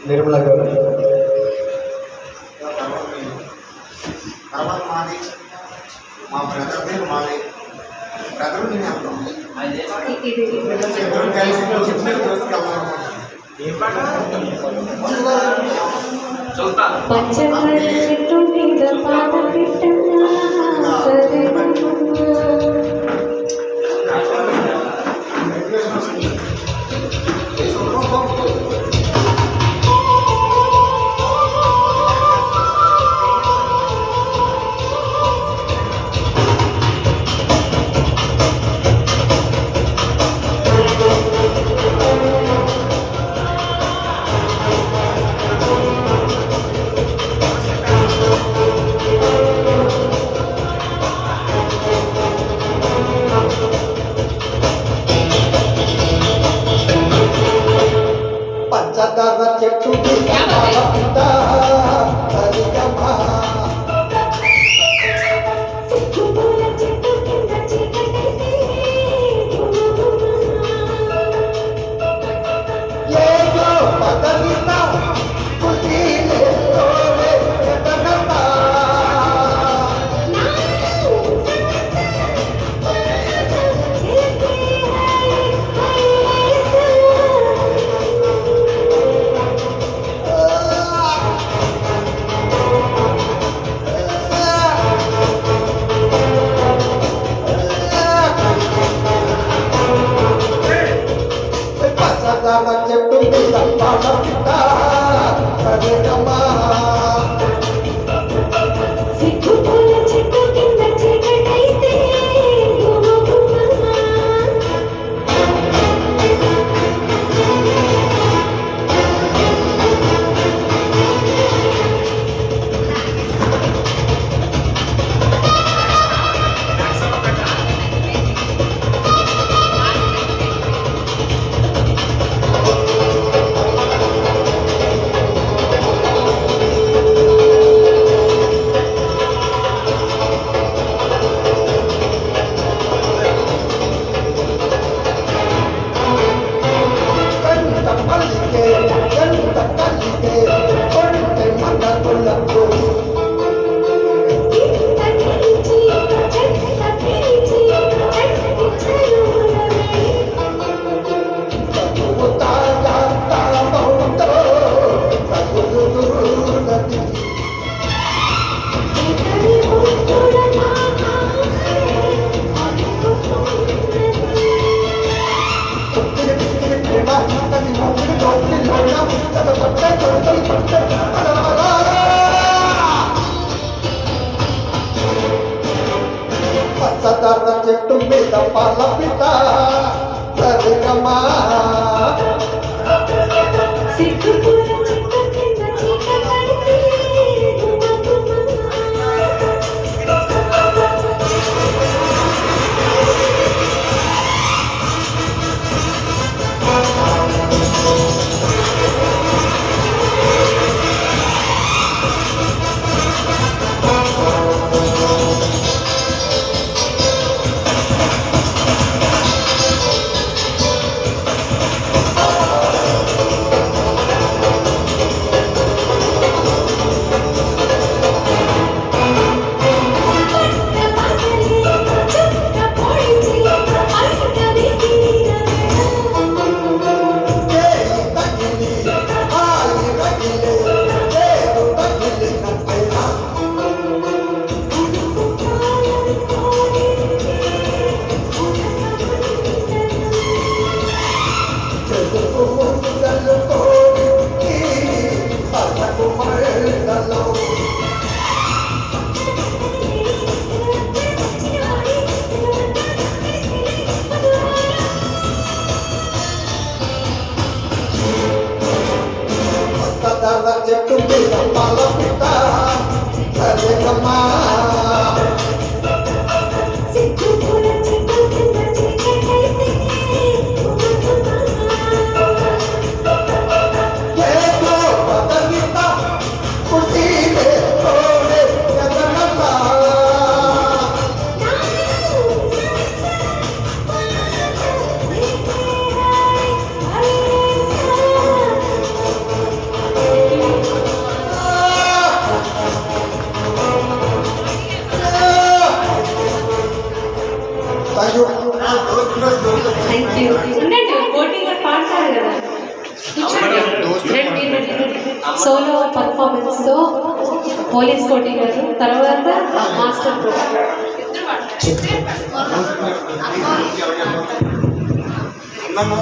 నిర్మల గారు. తర్వాత మాది మా బ్రదర్ పేరు మాది బ్రదర్ నేను అంటాం కలిసి పచ్చకర చెట్టు మీద పాట పెట్టనా పంచదార చెట్టు చెట్టు మీద పాట పిట్ట కదమ్మా సిగ్గుపూల చెట్టు కింద చీకటైతే పచ్చదర్ర చెట్టు మీద పాల పిట్ట సరిగమా సిగ్గుపూల చెట్టు కింద చీకటైతే చెట్టు మీద పాల పిట్ట సరిగమా సిగ్గుపూల చెట్టు కింద చీకటైతే ఏదో పదవిత కుటీలే తోడే జగనమా థ్యాంక్ యూ. Thank you. ఉండండి, పోటీగా పాడతారు కదా. కూర్చోండి. సోలో పర్ఫార్మెన్స్తో పోలీస్ కోటి గారు, తర్వాత మాస్టర్ ప్రో. ఉందమ్మా